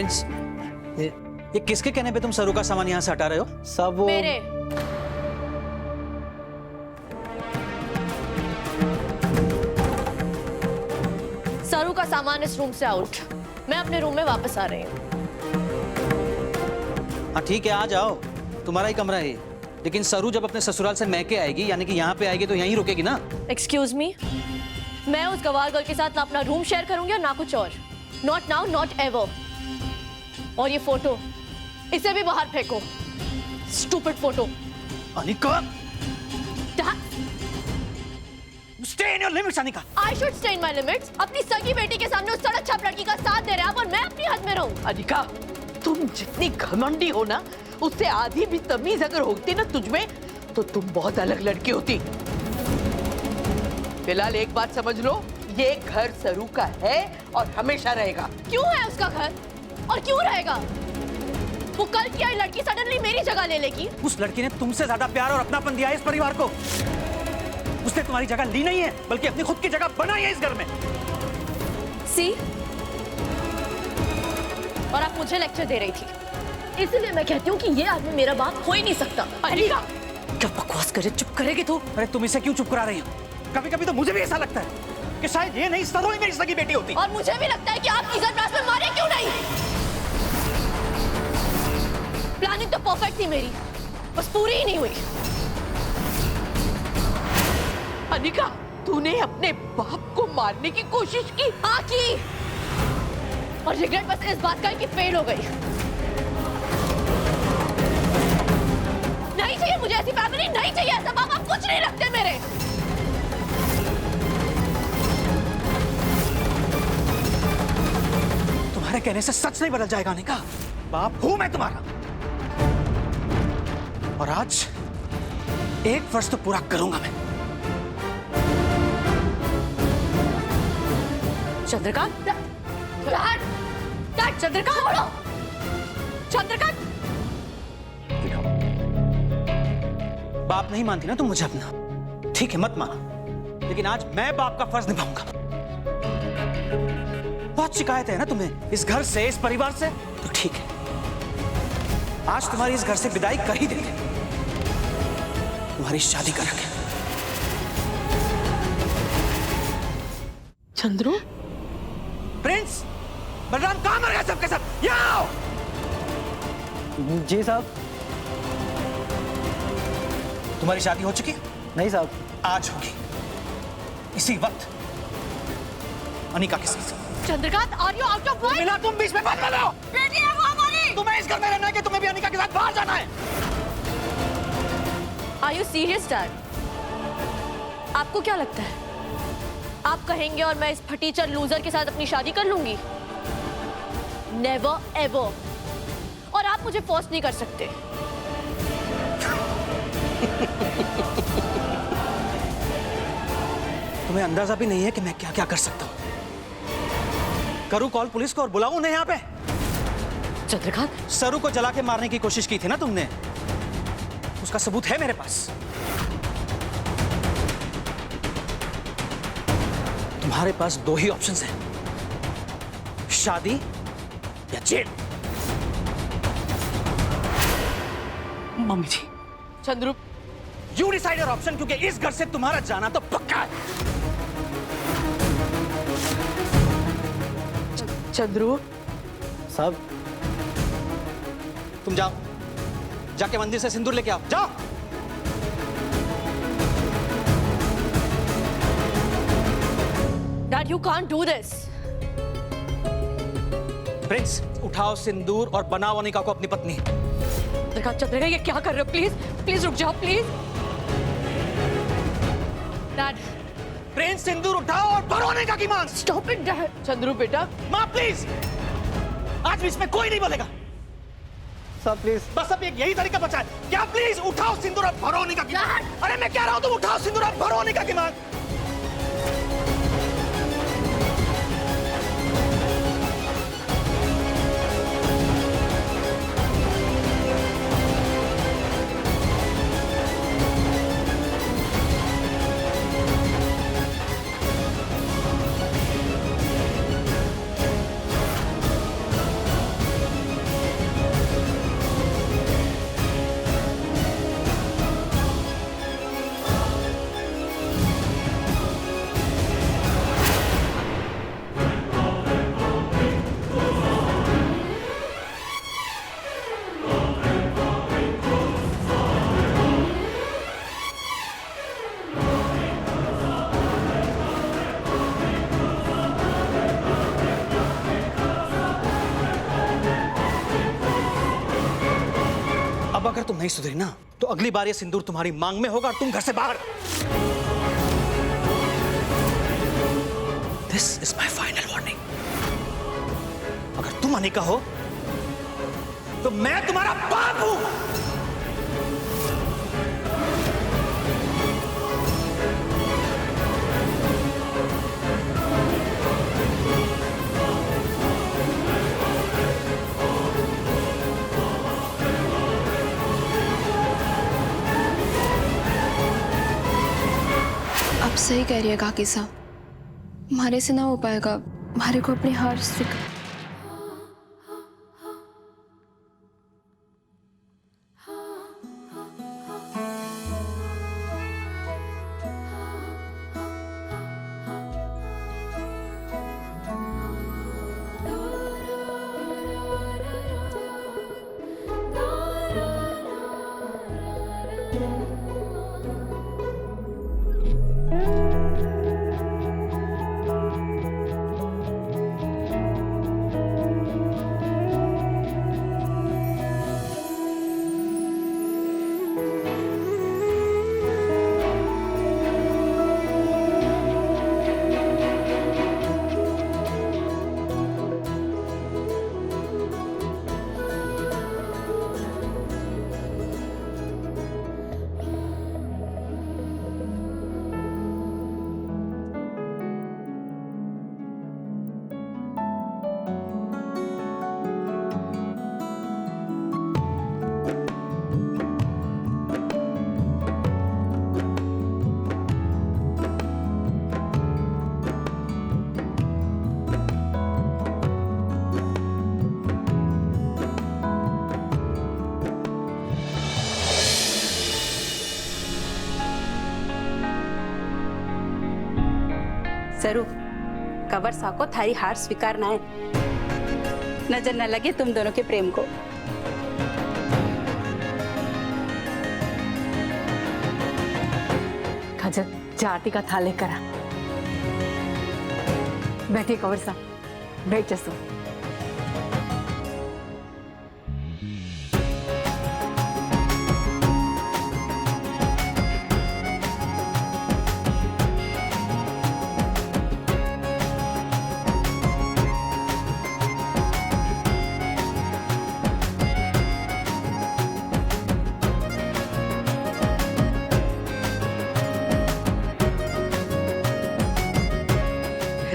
Prince, ये किसके कहने पे तुम सरू का सामान यहाँ से हटा रहे हो? सब वो मेरे। सरू का सामान इस रूम से आउट। मैं अपने रूम में वापस आ रही हूँ। हाँ ठीक है, आ जाओ, तुम्हारा ही कमरा है ये। लेकिन सरू जब अपने ससुराल से मैके आएगी, यानी कि यहाँ पे आएगी, तो यहीं रुकेगी ना? एक्सक्यूज मी, मैं उस गवार गर्ल के साथ ना अपना रूम शेयर करूंगी और ना कुछ और। Not now, not ever. और ये फोटो, इसे भी बाहर फेंको। Stupid photo. Anika, stay in your limits, Anika. I should stay in my limits। अपनी सगी बेटी के सामने उस सड़क छाप लड़की का साथ दे रहे हैं आप, और मैं अपनी हद में रहूं। अनिका, तुम जितनी घमंडी हो ना, उससे आधी भी तमीज अगर होती ना तुझमें, तो तुम बहुत अलग लड़की होती। फिलहाल एक बात समझ लो, ये घर सरू का है और हमेशा रहेगा। क्यों है उसका घर और क्यों रहेगा? वो कल की आई लड़की सडनली मेरी जगह ले लेगी। उस लड़की ने तुमसे ज्यादा प्यार और अपनापन दिया है इस परिवार को। उसने तुम्हारी जगह ली नहीं है, बल्कि अपनी खुद की जगह बनाई है इस घर में। सी, और आप मुझे लेक्चर दे रही थी, इसलिए मैं कहती हूँ कि ये आदमी मेरा बाप हो ही नहीं सकता। अनिका, क्या बकवास करे, चुप करेगी तू? अरे तुम इसे क्यों चुप करा रही हो? कभी कभी तो मुझे भी ऐसा लगता है कि शायद ये नहीं, सरू ही मेरी सगी बेटी होती। और मुझे भी लगता है कि आप इज्जत रास में मारे क्यों नहीं। प्लानिंग तो परफेक्ट थी मेरी, बस पूरी ही नहीं हुई। अनिका, तूने अपने बाप को मारने की कोशिश की? हाँ की, और रिग्रेट बस इस बात का है कि फेल हो गई। नहीं चाहिए मुझे ऐसी फैमिली, नहीं चाहिए ऐसा बाप, आप कुछ नहीं लगते मेरे। तुम्हारे कहने से सच नहीं बदल जाएगा अनिका। बाप हूं मैं तुम्हारा, और आज 1 वर्ष तो पूरा करूंगा मैं। चंद्रकांत, चंद्रकांत, छोड़ो। चंद्रकांत, बाप नहीं मानती ना तुम मुझे अपना? ठीक है, मत मानो, लेकिन आज मैं बाप का फर्ज निभाऊंगा। बहुत शिकायत है ना तुम्हें इस घर से, इस परिवार से, तो ठीक है, आज तुम्हारी इस घर से विदाई कर ही देते। तुम्हारी शादी कर रखे। चंद्रू, प्रिंस, बलराम कहां मर गए सबके सब? यहाँ आओ। जी साहब। तुम्हारी शादी हो चुकी है? नहीं साहब। आज होगी, इसी वक्त, अनिका के साथ। Chandrakant, are you out of mind? मिला, तुम बीच में मत बोलो। बेटी है वो हमारी। तुम्हें इस घर में रहना है कि तुम्हें भी अनिका के साथ बाहर जाना है? Are you serious, Dad? आपको क्या लगता है आप कहेंगे और मैं इस फटीचर लूजर के साथ अपनी शादी कर लूंगी? Never ever. और आप मुझे फोर्स नहीं कर सकते। तुम्हें अंदाजा भी नहीं है कि मैं क्या क्या कर सकता हूं। करूं कॉल पुलिस को और बुलाऊं उन्हें यहाँ पे? चंद्रकांत, सरू को जला के मारने की कोशिश की थी ना तुमने, उसका सबूत है मेरे पास। तुम्हारे पास 2 ही ऑप्शंस हैं, शादी या जेल। Mummy ji. Chandru, you decide your option, क्योंकि इस घर से तुम्हारा जाना तो पक्का है। चंद्रू साहब, तुम जाओ, जाके मंदिर से सिंदूर लेके आओ, जाओ। Dad, you can't do this. Prince, उठाओ सिंदूर और बनाओ अनिका को अपनी पत्नी। चंद्रकांत, ये क्या कर रहे हो? प्लीज प्लीज रुक जाओ, प्लीज। Dad, प्रिंस, सिंदूर उठाओ और भरो अनिका की मांग। stop it, Dad. चंद्रू बेटा, मां प्लीज, आज भी इसमें कोई नहीं बोलेगा। साहब प्लीज। बस अब एक यही तरीका बचा है। क्या प्लीज उठाओ सिंदूर और भरो अनिका की मांग। अरे मैं कह रहा हूं तुम उठाओ सिंदूर और भरो अनिका की मांग। नहीं सुधरी ना तो अगली बार ये सिंदूर तुम्हारी मांग में होगा और तुम घर से बाहर। This is my final warning. अगर तुम अनिका हो तो मैं तुम्हारा बाप हूं। आप सही कह रही है काकी साहब, हमारे से ना हो पाएगा, हमारे को अपनी हार स्वीकार। जरूर कवर सा को थारी हार स्वीकारना है, नजर न लगे तुम दोनों के प्रेम को। खजर जाटी का थाले करा। बैठिए कंवर साहब, बैठ जसो।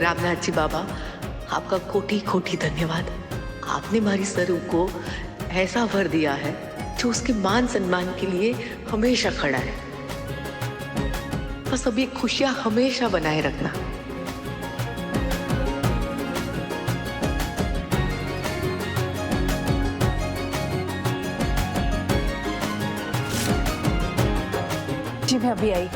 रामनाथ जी बाबा, आपका कोटि कोटि धन्यवाद। आपने हमारी सरू को ऐसा वर दिया है जो उसके मान सम्मान के लिए हमेशा खड़ा है। बस अब ये खुशियां हमेशा बनाए रखना। जी मैं अभी आई।